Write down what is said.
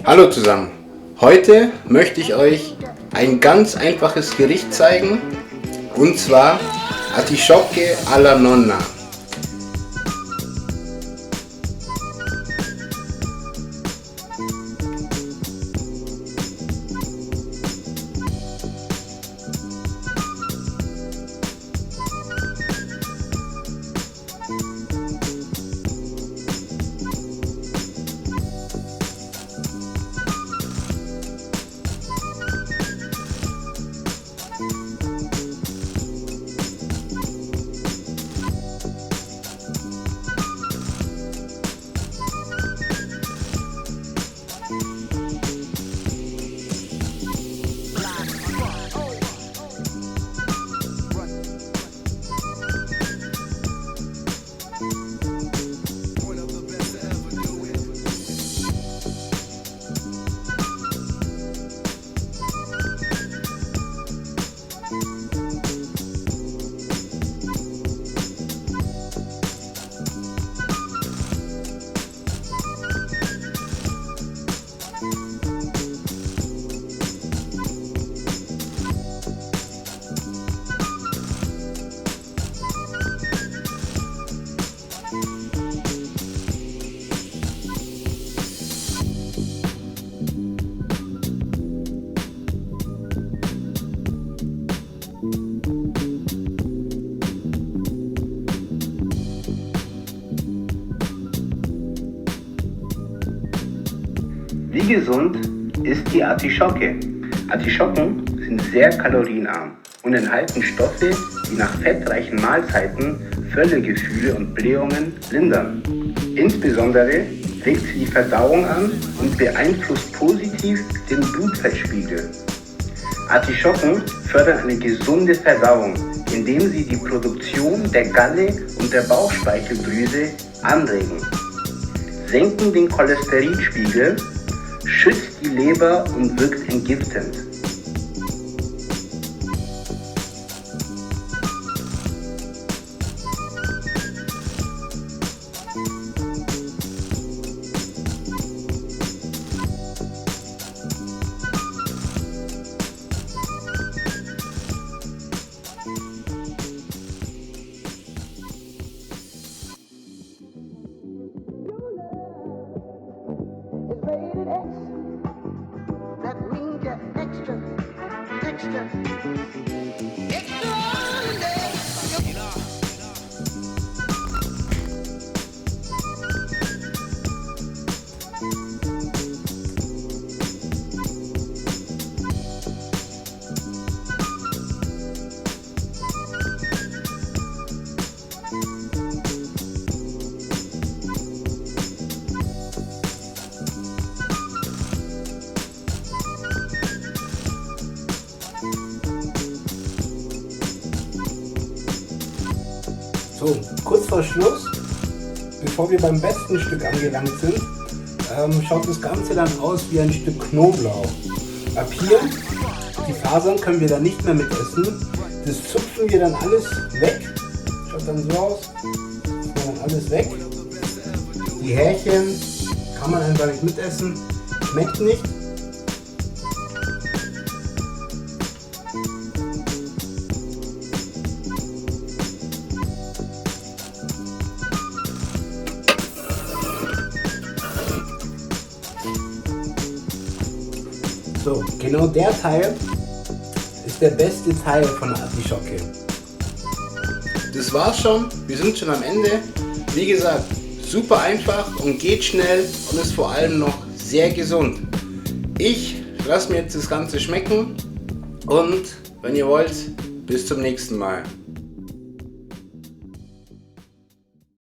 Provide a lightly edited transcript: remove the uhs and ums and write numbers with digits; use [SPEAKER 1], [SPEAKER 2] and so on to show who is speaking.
[SPEAKER 1] Hallo zusammen, heute möchte ich euch ein ganz einfaches Gericht zeigen, und zwar Artischocke alla Nonna. Wie gesund ist die Artischocke? Artischocken sind sehr kalorienarm und enthalten Stoffe, die nach fettreichen Mahlzeiten Völlegefühle und Blähungen lindern. Insbesondere regt sie die Verdauung an und beeinflusst positiv den Blutfettspiegel. Artischocken fördern eine gesunde Verdauung, indem sie die Produktion der Galle und der Bauchspeicheldrüse anregen, senken den Cholesterinspiegel, schützt die Leber und wirkt entgiftend.
[SPEAKER 2] That means you're extra, extraordinary.
[SPEAKER 1] So, kurz vor Schluss, bevor wir beim besten Stück angelangt sind, schaut das Ganze dann aus wie ein Stück Knoblauch. Ab hier, die Fasern können wir dann nicht mehr mitessen, das zupfen wir dann alles weg, schaut dann so aus, dann alles weg. Die Härchen kann man einfach nicht mitessen, schmeckt nicht. So, genau der Teil ist der beste Teil von der Artischocke. Das war's schon, wir sind schon am Ende. Wie gesagt, super einfach und geht schnell und ist vor allem noch sehr gesund. Ich lasse mir jetzt das Ganze schmecken und wenn ihr wollt, bis zum nächsten Mal.